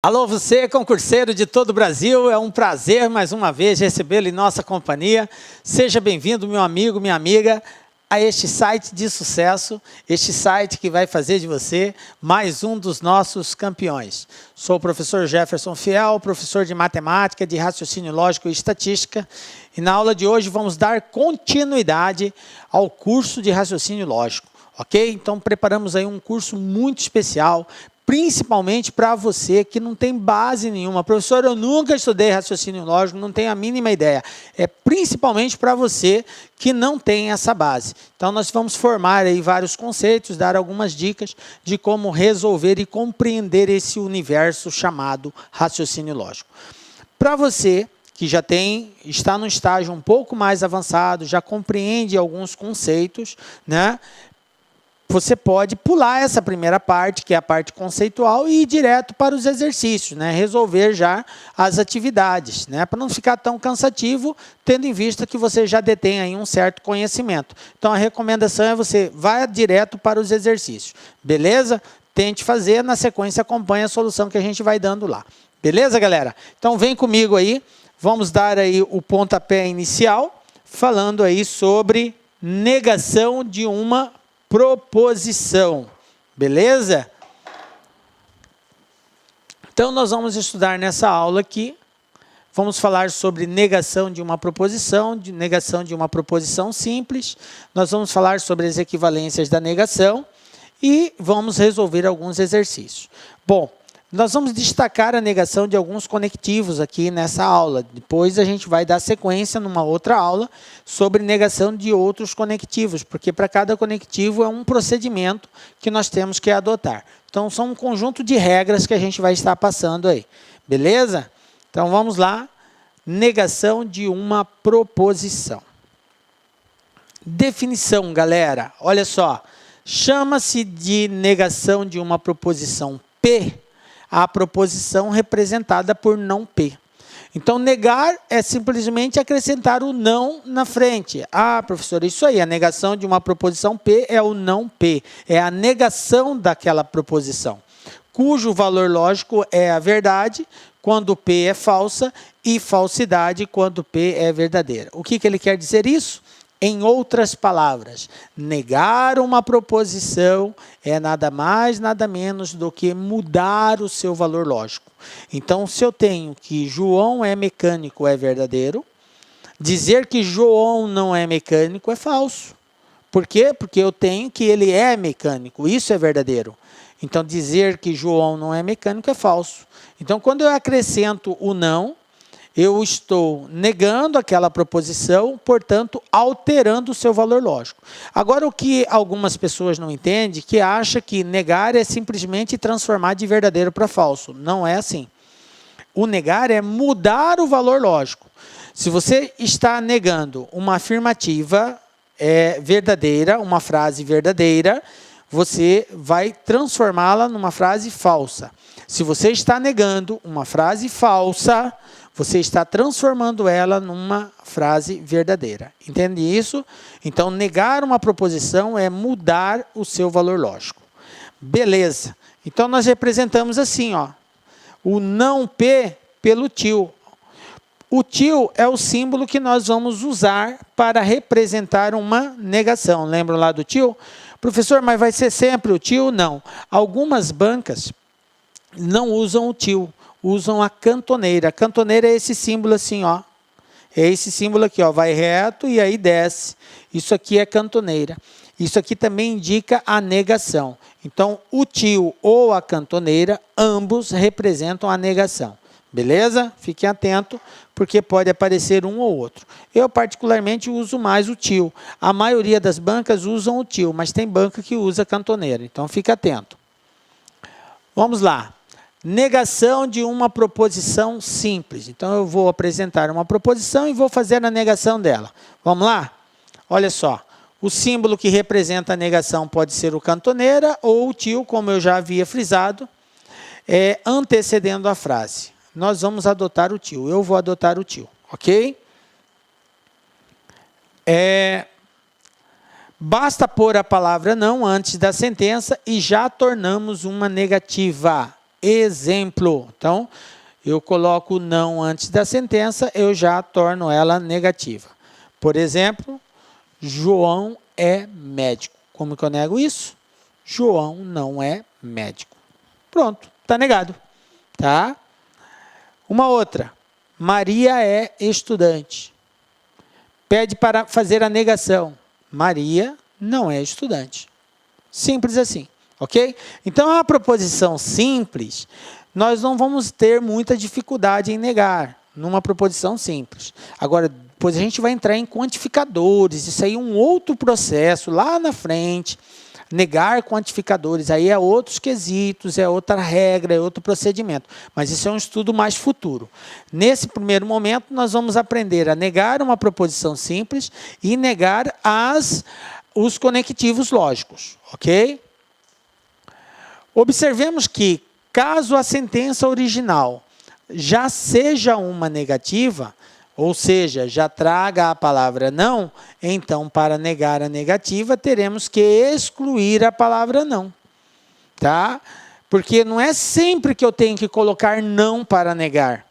Alô, você, concurseiro de todo o Brasil, é um prazer mais uma vez recebê-lo em nossa companhia. Seja bem-vindo, meu amigo, minha amiga, a este site de sucesso, este site que vai fazer de você mais um dos nossos campeões. Sou o professor Jefferson Fiel, professor de matemática, de raciocínio lógico e estatística, e na aula de hoje vamos dar continuidade ao curso de raciocínio lógico, ok? Então preparamos aí um curso muito especial, principalmente para você que não tem base nenhuma. Professor, eu nunca estudei raciocínio lógico, não tenho a mínima ideia. É principalmente para você que não tem essa base. Então, nós vamos formar aí vários conceitos, dar algumas dicas de como resolver e compreender esse universo chamado raciocínio lógico. Para você que já está no estágio um pouco mais avançado, já compreende alguns conceitos, né? Você pode pular essa primeira parte, que é a parte conceitual, e ir direto para os exercícios, né? Resolver já as atividades, né? Para não ficar tão cansativo, tendo em vista que você já detém aí um certo conhecimento. Então, a recomendação é você vá direto para os exercícios, beleza? Tente fazer, na sequência acompanhe a solução que a gente vai dando lá. Beleza, galera? Então, vem comigo aí, vamos dar aí o pontapé inicial, falando aí sobre negação de uma proposição, beleza? Então, nós vamos estudar nessa aula aqui, vamos falar sobre negação de uma proposição, de negação de uma proposição simples, nós vamos falar sobre as equivalências da negação e vamos resolver alguns exercícios. Bom, nós vamos destacar a negação de alguns conectivos aqui nessa aula. Depois a gente vai dar sequência numa outra aula sobre negação de outros conectivos, porque para cada conectivo é um procedimento que nós temos que adotar. Então, são um conjunto de regras que a gente vai estar passando aí. Beleza? Então, vamos lá. Negação de uma proposição. Definição, galera. Olha só. Chama-se de negação de uma proposição P a proposição representada por não P. Então, negar é simplesmente acrescentar o não na frente. Ah, professor, isso aí, a negação de uma proposição P é o não P, é a negação daquela proposição, cujo valor lógico é a verdade quando P é falsa e falsidade quando P é verdadeira. O que ele quer dizer isso? Em outras palavras, negar uma proposição é nada mais, nada menos do que mudar o seu valor lógico. Então, se eu tenho que João é mecânico é verdadeiro, dizer que João não é mecânico é falso. Por quê? Porque eu tenho que ele é mecânico, isso é verdadeiro. Então, dizer que João não é mecânico é falso. Então, quando eu acrescento o não, eu estou negando aquela proposição, portanto, alterando o seu valor lógico. Agora, o que algumas pessoas não entendem, que acha que negar é simplesmente transformar de verdadeiro para falso. Não é assim. O negar é mudar o valor lógico. Se você está negando uma afirmativa verdadeira, uma frase verdadeira, você vai transformá-la numa frase falsa. Se você está negando uma frase falsa, você está transformando ela numa frase verdadeira. Entende isso? Então, negar uma proposição é mudar o seu valor lógico. Beleza. Então, nós representamos assim, ó, o não P pelo til. O til é o símbolo que nós vamos usar para representar uma negação. Lembram lá do til? Professor, mas vai ser sempre o til? Não. Algumas bancas não usam o til. Usam a cantoneira. A cantoneira é esse símbolo assim, ó. É esse símbolo aqui, ó. Vai reto e aí desce. Isso aqui é cantoneira. Isso aqui também indica a negação. Então, o til ou a cantoneira, ambos representam a negação. Beleza? Fiquem atentos, porque pode aparecer um ou outro. Eu, particularmente, uso mais o til. A maioria das bancas usam o til, mas tem banca que usa a cantoneira. Então, fique atento. Vamos lá. Negação de uma proposição simples. Então, eu vou apresentar uma proposição e vou fazer a negação dela. Vamos lá? Olha só. O símbolo que representa a negação pode ser o cantoneira ou o til, como eu já havia frisado, antecedendo a frase. Nós vamos adotar o til. Eu vou adotar o til, ok? Basta pôr a palavra não antes da sentença e já tornamos uma negativa. exemplo. Então, eu coloco o não antes da sentença, eu já torno ela negativa. Por exemplo, João é médico. Como que eu nego isso? João não é médico. Pronto, está negado. Tá? Uma outra. Maria é estudante. Pede para fazer a negação. Maria não é estudante. Simples assim, ok? Então, a proposição simples, nós não vamos ter muita dificuldade em negar numa proposição simples. Agora, depois a gente vai entrar em quantificadores, isso aí é um outro processo lá na frente. Negar quantificadores, aí é outros quesitos, é outra regra, é outro procedimento. Mas isso é um estudo mais futuro. Nesse primeiro momento, nós vamos aprender a negar uma proposição simples e negar os conectivos lógicos, ok? Observemos que, caso a sentença original já seja uma negativa, ou seja, já traga a palavra não, então, para negar a negativa, teremos que excluir a palavra não. Tá? Porque não é sempre que eu tenho que colocar não para negar.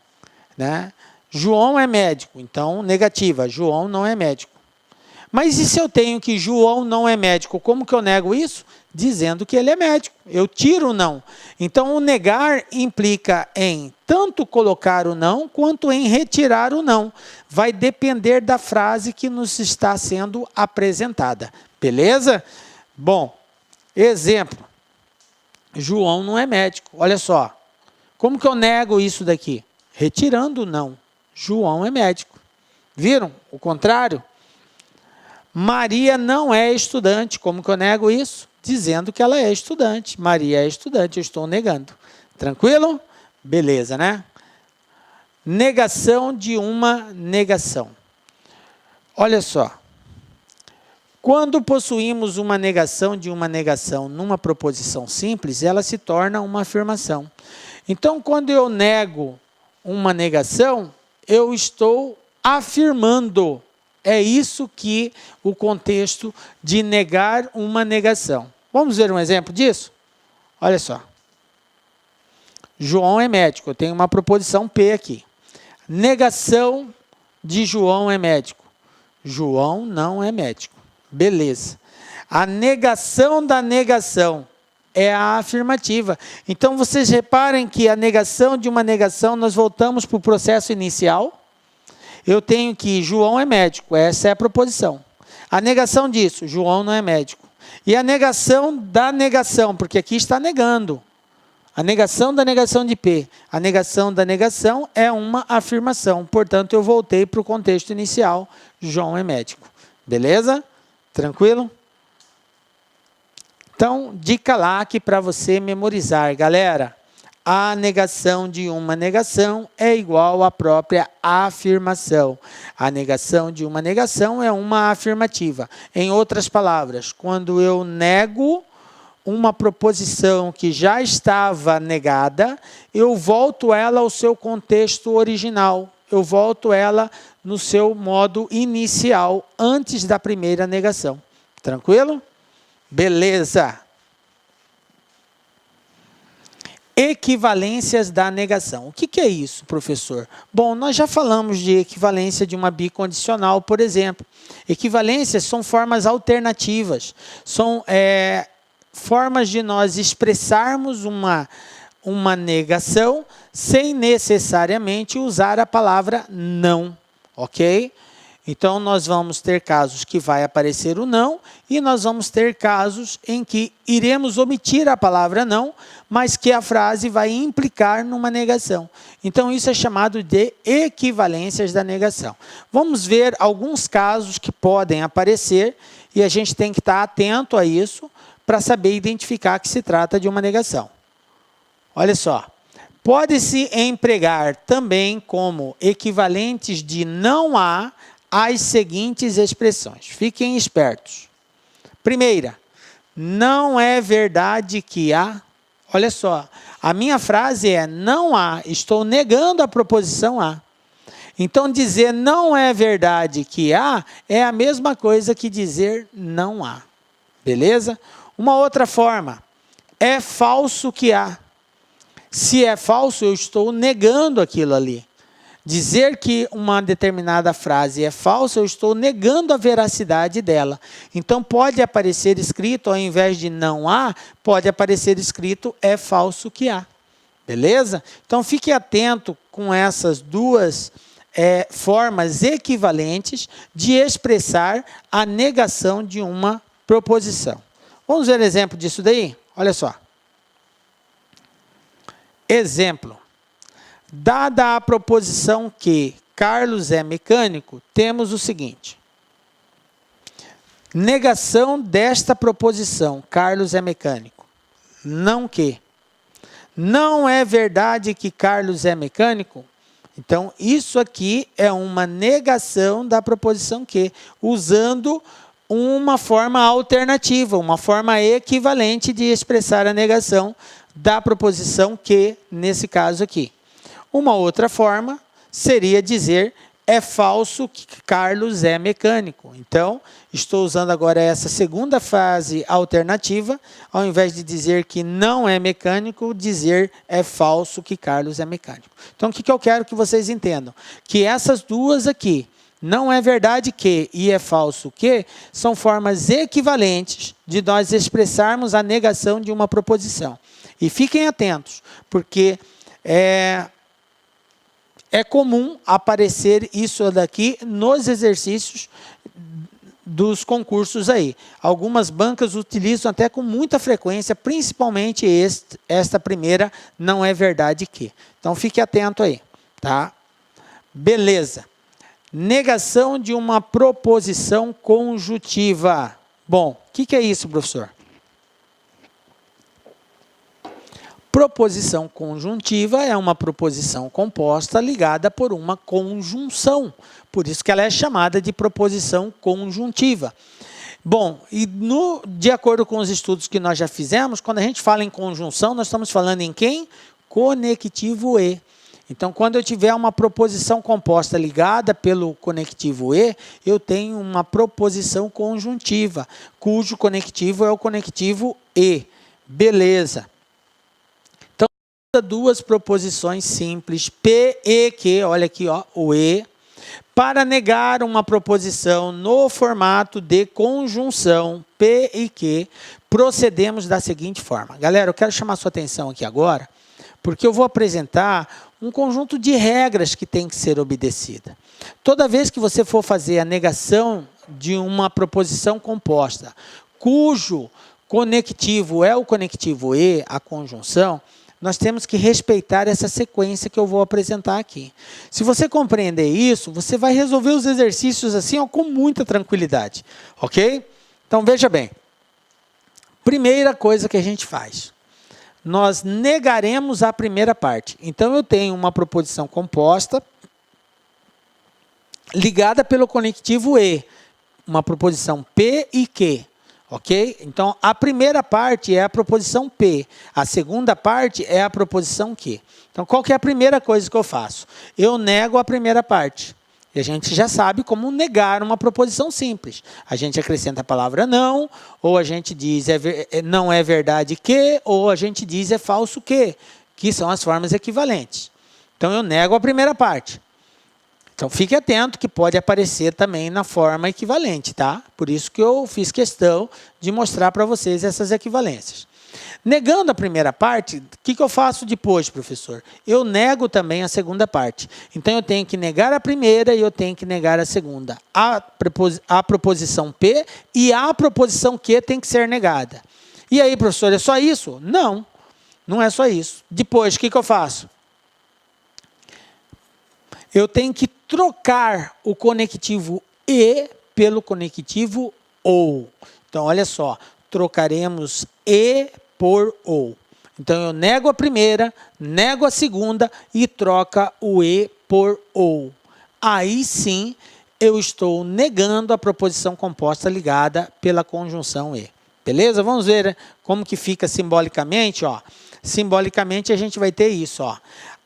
Né? João é médico, então, negativa, João não é médico. Mas e se eu tenho que João não é médico? Como que eu nego isso? Dizendo que ele é médico. Eu tiro o não. Então, o negar implica em tanto colocar o não, quanto em retirar o não. Vai depender da frase que nos está sendo apresentada. Beleza? Bom, exemplo. João não é médico. Olha só. Como que eu nego isso daqui? Retirando o não. João é médico. Viram? O contrário? Maria não é estudante. Como que eu nego isso? Dizendo que ela é estudante. Maria é estudante, eu estou negando. Tranquilo? Beleza, né? Negação de uma negação. Olha só. Quando possuímos uma negação de uma negação numa proposição simples, ela se torna uma afirmação. Então, quando eu nego uma negação, eu estou afirmando. É isso que o contexto de negar uma negação. Vamos ver um exemplo disso? Olha só. João é médico. Eu tenho uma proposição P aqui. Negação de João é médico. João não é médico. Beleza. A negação da negação é a afirmativa. Então, vocês reparem que a negação de uma negação, nós voltamos para o processo inicial. Eu tenho que João é médico, essa é a proposição. A negação disso, João não é médico. E a negação da negação, porque aqui está negando. A negação da negação de P. A negação da negação é uma afirmação. Portanto, eu voltei para o contexto inicial. João é médico. Beleza? Tranquilo? Então, dica lá que para você memorizar, galera. A negação de uma negação é igual à própria afirmação. A negação de uma negação é uma afirmativa. Em outras palavras, quando eu nego uma proposição que já estava negada, eu volto ela ao seu contexto original. Eu volto ela no seu modo inicial, antes da primeira negação. Tranquilo? Beleza. Equivalências da negação. O que é isso, professor? Bom, nós já falamos de equivalência de uma bicondicional, por exemplo. Equivalências são formas alternativas. São formas de nós expressarmos uma negação sem necessariamente usar a palavra não. Ok? Então, nós vamos ter casos que vai aparecer o não e nós vamos ter casos em que iremos omitir a palavra não, mas que a frase vai implicar numa negação. Então, isso é chamado de equivalências da negação. Vamos ver alguns casos que podem aparecer e a gente tem que estar atento a isso para saber identificar que se trata de uma negação. Olha só. Pode-se empregar também como equivalentes de não há as seguintes expressões. Fiquem espertos. Primeira, não é verdade que há. Olha só, a minha frase é não há, estou negando a proposição há. Então, dizer não é verdade que há é a mesma coisa que dizer não há. Beleza? Uma outra forma, é falso que há. Se é falso, eu estou negando aquilo ali. Dizer que uma determinada frase é falsa, eu estou negando a veracidade dela. Então, pode aparecer escrito, ao invés de não há, pode aparecer escrito é falso que há. Beleza? Então, fique atento com essas duas formas equivalentes de expressar a negação de uma proposição. Vamos ver exemplo disso daí? Olha só. Exemplo. Dada a proposição que Carlos é mecânico, temos o seguinte. Negação desta proposição, Carlos é mecânico. Não que. Não é verdade que Carlos é mecânico? Então, isso aqui é uma negação da proposição que, usando uma forma alternativa, uma forma equivalente de expressar a negação da proposição que, nesse caso aqui. Uma outra forma seria dizer é falso que Carlos é mecânico. Então, estou usando agora essa segunda frase alternativa, ao invés de dizer que não é mecânico, dizer é falso que Carlos é mecânico. Então, o que eu quero que vocês entendam? Que essas duas aqui, não é verdade que e é falso que, são formas equivalentes de nós expressarmos a negação de uma proposição. E fiquem atentos, porque é comum aparecer isso daqui nos exercícios dos concursos aí. Algumas bancas utilizam até com muita frequência, principalmente esta primeira, não é verdade que. Então, fique atento aí, tá? Beleza. Negação de uma proposição conjuntiva. Bom, o que é isso, professor? Proposição conjuntiva é uma proposição composta ligada por uma conjunção. Por isso que ela é chamada de proposição conjuntiva. Bom, e de acordo com os estudos que nós já fizemos, quando a gente fala em conjunção, nós estamos falando em quem? Conectivo e. Então, quando eu tiver uma proposição composta ligada pelo conectivo e, eu tenho uma proposição conjuntiva, cujo conectivo é o conectivo e. Beleza. Duas proposições simples, P e que, olha aqui, ó, o e, para negar uma proposição no formato de conjunção, P e que, procedemos da seguinte forma. Galera, eu quero chamar sua atenção aqui agora, porque eu vou apresentar um conjunto de regras que tem que ser obedecida. Toda vez que você for fazer a negação de uma proposição composta, cujo conectivo é o conectivo e, a conjunção, nós temos que respeitar essa sequência que eu vou apresentar aqui. Se você compreender isso, você vai resolver os exercícios assim, ó, com muita tranquilidade. Ok? Então, veja bem. Primeira coisa que a gente faz. Nós negaremos a primeira parte. Então, eu tenho uma proposição composta ligada pelo conectivo e. Uma proposição P e que. Ok? Então, a primeira parte é a proposição P. A segunda parte é a proposição que. Então, qual que é a primeira coisa que eu faço? Eu nego a primeira parte. E a gente já sabe como negar uma proposição simples. A gente acrescenta a palavra não, ou a gente diz não é verdade que, ou a gente diz é falso que são as formas equivalentes. Então, eu nego a primeira parte. Então, fique atento que pode aparecer também na forma equivalente, tá? Por isso que eu fiz questão de mostrar para vocês essas equivalências. Negando a primeira parte, o que eu faço depois, professor? Eu nego também a segunda parte. Então, eu tenho que negar a primeira e eu tenho que negar a segunda. A proposição P e a proposição que tem que ser negada. E aí, professor, é só isso? Não, não é só isso. Depois, o que eu faço? Eu tenho que trocar o conectivo e pelo conectivo ou. Então, olha só, trocaremos e por ou. Então, eu nego a primeira, nego a segunda e troca o e por ou. Aí sim, eu estou negando a proposição composta ligada pela conjunção e. Beleza? Vamos ver como que fica simbolicamente. Ó. Simbolicamente, a gente vai ter isso. Ó.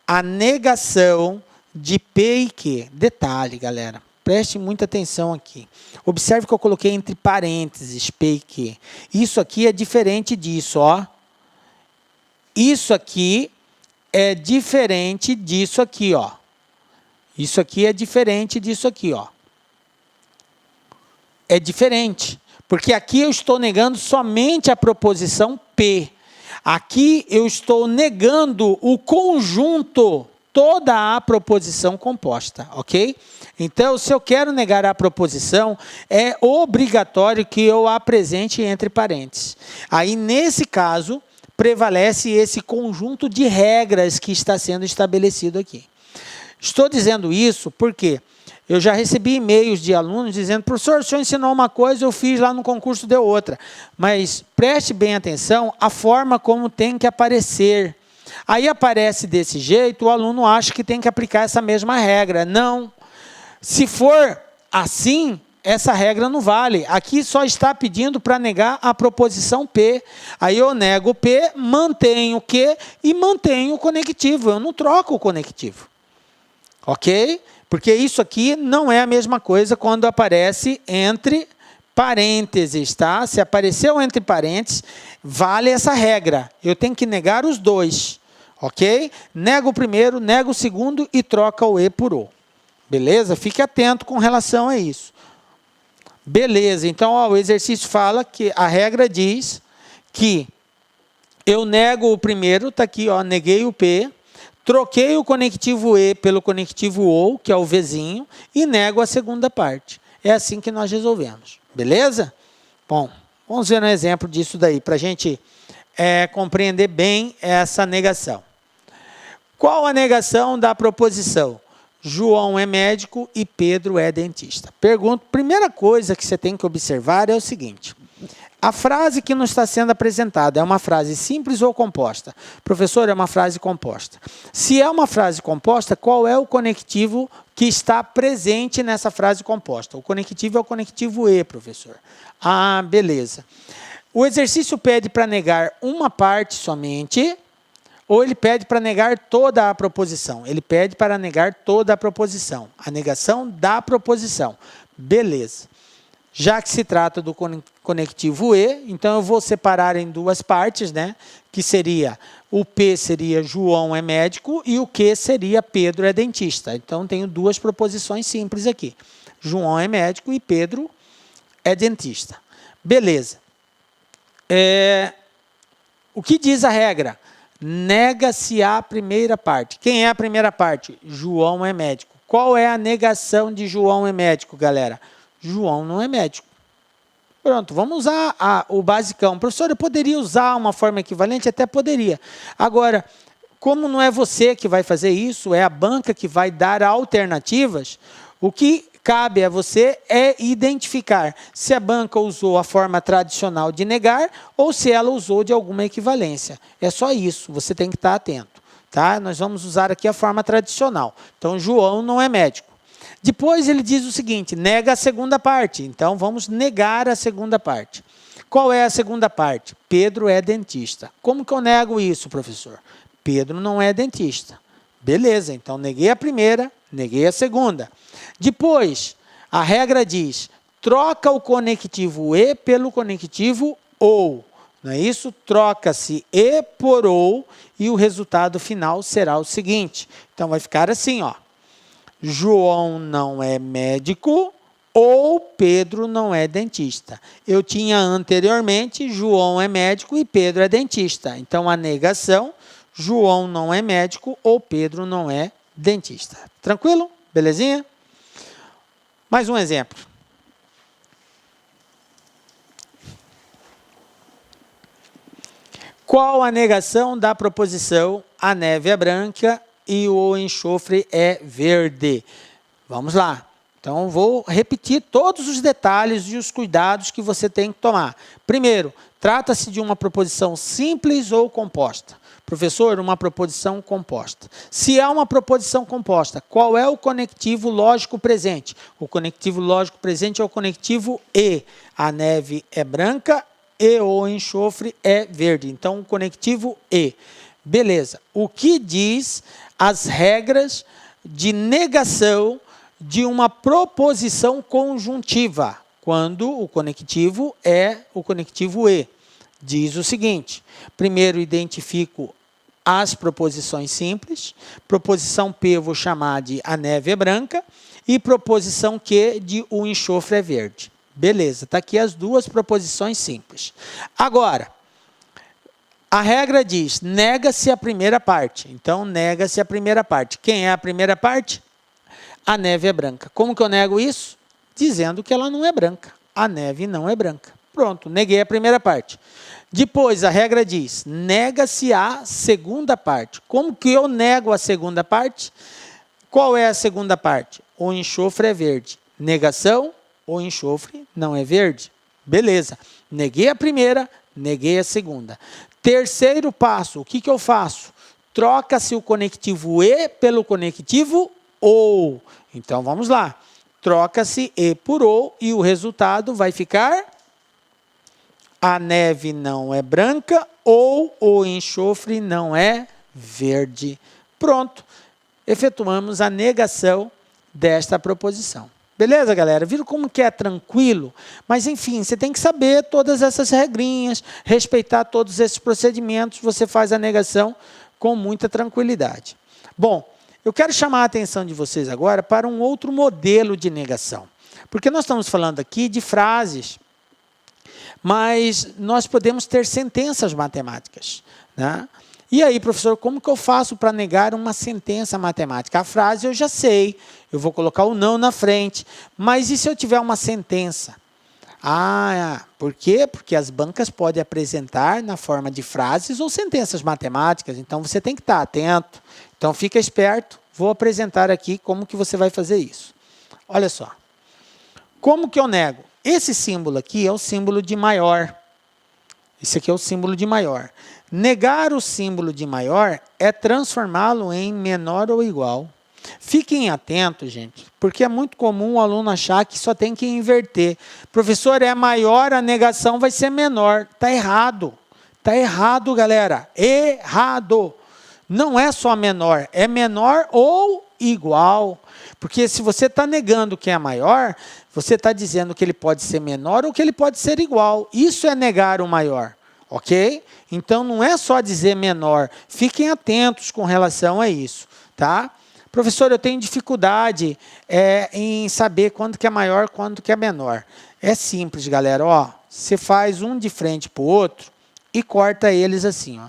A negação de P e que. Detalhe, galera. Preste muita atenção aqui. Observe que eu coloquei entre parênteses P e que. Isso aqui é diferente disso, ó. Isso aqui é diferente disso aqui, ó. Isso aqui é diferente disso aqui, ó. É diferente, porque aqui eu estou negando somente a proposição P. Aqui eu estou negando o conjunto, toda a proposição composta, ok? Então, se eu quero negar a proposição, é obrigatório que eu a apresente entre parênteses. Aí, nesse caso, prevalece esse conjunto de regras que está sendo estabelecido aqui. Estou dizendo isso porque eu já recebi e-mails de alunos dizendo: professor, o senhor ensinou uma coisa, eu fiz lá no concurso, deu outra. Mas preste bem atenção à forma como tem que aparecer. Aí aparece desse jeito, o aluno acha que tem que aplicar essa mesma regra. Não. Se for assim, essa regra não vale. Aqui só está pedindo para negar a proposição P. Aí eu nego o P, mantenho o Q e mantenho o conectivo. Eu não troco o conectivo. Ok? Porque isso aqui não é a mesma coisa quando aparece entre parênteses, tá? Se apareceu entre parênteses, vale essa regra. Eu tenho que negar os dois. Ok? Nego o primeiro, nego o segundo e troca o E por O. Beleza? Fique atento com relação a isso. Beleza, então ó, o exercício fala que a regra diz que eu nego o primeiro, está aqui, ó, neguei o P, troquei o conectivo E pelo conectivo OU, que é o Vzinho, e nego a segunda parte. É assim que nós resolvemos. Beleza? Bom, vamos ver um exemplo disso daí, para a gente compreender bem essa negação. Qual a negação da proposição? João é médico e Pedro é dentista. Pergunto, primeira coisa que você tem que observar é o seguinte: a frase que nos está sendo apresentada é uma frase simples ou composta? Professor, é uma frase composta. Se é uma frase composta, qual é o conectivo que está presente nessa frase composta? O conectivo é o conectivo E, professor. Ah, beleza. O exercício pede para negar uma parte somente, ou ele pede para negar toda a proposição? Ele pede para negar toda a proposição. A negação da proposição. Beleza. Já que se trata do conectivo E, então eu vou separar em duas partes, né? Que seria, o P seria João é médico e o Q seria Pedro é dentista. Então tenho duas proposições simples aqui. João é médico e Pedro é dentista. Beleza. O que diz a regra? Nega-se a primeira parte. Quem é a primeira parte? João é médico. Qual é a negação de João é médico, galera? João não é médico. Pronto, vamos usar o basicão. Professor, eu poderia usar uma forma equivalente? Até poderia. Agora, como não é você que vai fazer isso, é a banca que vai dar alternativas, o que cabe a você é identificar se a banca usou a forma tradicional de negar ou se ela usou de alguma equivalência. É só isso, você tem que estar atento. Tá? Nós vamos usar aqui a forma tradicional. Então, João não é médico. Depois ele diz o seguinte, nega a segunda parte. Então, vamos negar a segunda parte. Qual é a segunda parte? Pedro é dentista. Como que eu nego isso, professor? Pedro não é dentista. Beleza, então neguei a primeira, neguei a segunda. Depois, a regra diz, troca o conectivo E pelo conectivo OU. Não é isso? Troca-se E por OU e o resultado final será o seguinte. Então, vai ficar assim, ó. João não é médico ou Pedro não é dentista. Eu tinha anteriormente João é médico e Pedro é dentista. Então, a negação, João não é médico ou Pedro não é dentista. Tranquilo? Belezinha? Mais um exemplo. Qual a negação da proposição a neve é branca e o enxofre é verde? Vamos lá. Então, vou repetir todos os detalhes e os cuidados que você tem que tomar. Primeiro, trata-se de uma proposição simples ou composta? Professor, uma proposição composta. Se é uma proposição composta, qual é o conectivo lógico presente? O conectivo lógico presente é o conectivo E. A neve é branca e o enxofre é verde. Então, o conectivo E. Beleza. O que diz as regras de negação de uma proposição conjuntiva, quando o conectivo é o conectivo E? Diz o seguinte, primeiro identifico as proposições simples. Proposição P eu vou chamar de a neve é branca. E proposição Q de o enxofre é verde. Beleza, está aqui as duas proposições simples. Agora, a regra diz, nega-se a primeira parte. Então, nega-se a primeira parte. Quem é a primeira parte? A neve é branca. Como que eu nego isso? Dizendo que ela não é branca. A neve não é branca. Pronto, neguei a primeira parte. Depois, a regra diz, nega-se a segunda parte. Como que eu nego a segunda parte? Qual é a segunda parte? O enxofre é verde. Negação, o enxofre não é verde. Beleza. Neguei a primeira, neguei a segunda. Terceiro passo, o que eu faço? Troca-se o conectivo E pelo conectivo OU. Então, vamos lá. Troca-se E por OU e o resultado vai ficar... A neve não é branca ou o enxofre não é verde. Pronto. Efetuamos a negação desta proposição. Beleza, galera? Viram como que é tranquilo? Mas, enfim, você tem que saber todas essas regrinhas, respeitar todos esses procedimentos, você faz a negação com muita tranquilidade. Bom, eu quero chamar a atenção de vocês agora para um outro modelo de negação. Porque nós estamos falando aqui de frases, mas nós podemos ter sentenças matemáticas, né? E aí, professor, como que eu faço para negar uma sentença matemática? A frase eu já sei, eu vou colocar o não na frente, mas e se eu tiver uma sentença? Por quê? Porque as bancas podem apresentar na forma de frases ou sentenças matemáticas, então você tem que estar atento. Então, fica esperto, vou apresentar aqui como que você vai fazer isso. Olha só, como que eu nego? Esse símbolo aqui é o símbolo de maior. Esse aqui é o símbolo de maior. Negar o símbolo de maior é transformá-lo em menor ou igual. Fiquem atentos, gente, porque é muito comum o aluno achar que só tem que inverter. Professor, é maior, a negação vai ser menor. Está errado. Está errado, galera. Errado. Não é só menor, é menor ou igual. Porque se você está negando que é maior, você está dizendo que ele pode ser menor ou que ele pode ser igual. Isso é negar o maior, ok? Então, não é só dizer menor. Fiquem atentos com relação a isso, tá? Professor, eu tenho dificuldade em saber quando que é maior, quando que é menor. É simples, galera. Ó, você faz um de frente para o outro e corta eles assim, ó.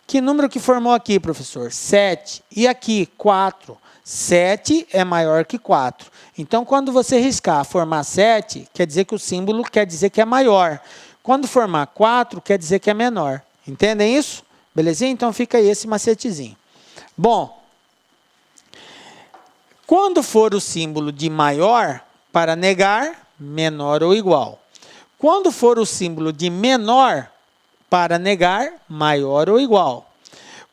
Que número que formou aqui, professor? 7. E aqui, 4. 7 é maior que 4. Então, quando você riscar, formar 7, quer dizer que o símbolo quer dizer que é maior. Quando formar 4, quer dizer que é menor. Entendem isso? Belezinha? Então, fica aí esse macetezinho. Bom, quando for o símbolo de maior, para negar, menor ou igual. Quando for o símbolo de menor, para negar, maior ou igual.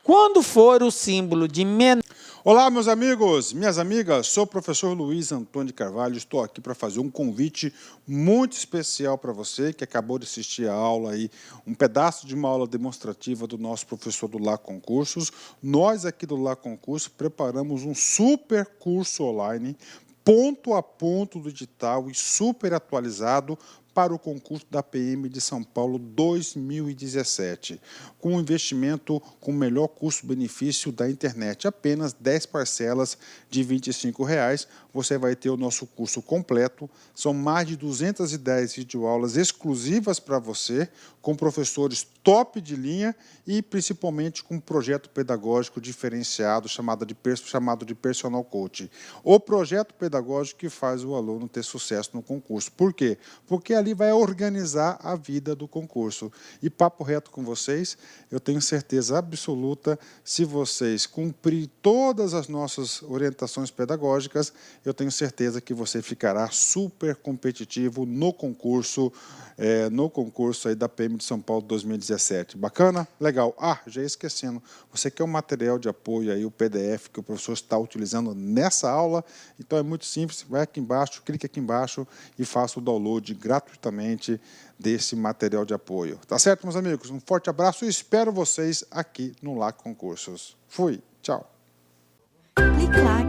Quando for o símbolo de menor... Olá, meus amigos, minhas amigas, sou o professor Luiz Antônio de Carvalho, estou aqui para fazer um convite muito especial para você que acabou de assistir a aula aí, um pedaço de uma aula demonstrativa do nosso professor do Lá Concursos. Nós aqui do Lá Concursos preparamos um super curso online, ponto a ponto do digital e super atualizado para o concurso da PM de São Paulo 2017, com um investimento com o melhor custo-benefício da internet, apenas 10 parcelas de R$ 25,00, você vai ter o nosso curso completo, são mais de 210 videoaulas exclusivas para você, com professores top de linha e principalmente com um projeto pedagógico diferenciado chamado de Personal Coach. O projeto pedagógico que faz o aluno ter sucesso no concurso. Por quê? Porque ali vai organizar a vida do concurso. E papo reto com vocês, eu tenho certeza absoluta, se vocês cumprirem todas as nossas orientações pedagógicas, eu tenho certeza que você ficará super competitivo no concurso aí da PM de São Paulo 2017. Bacana? Legal. Já ia esquecendo, você quer um material de apoio aí, o PDF que o professor está utilizando nessa aula, então é muito simples, vai aqui embaixo, clique aqui embaixo e faça o download gratuitamente desse material de apoio. Tá certo, meus amigos? Um forte abraço e espero vocês aqui no Lá Concursos. Fui, tchau. Clique lá.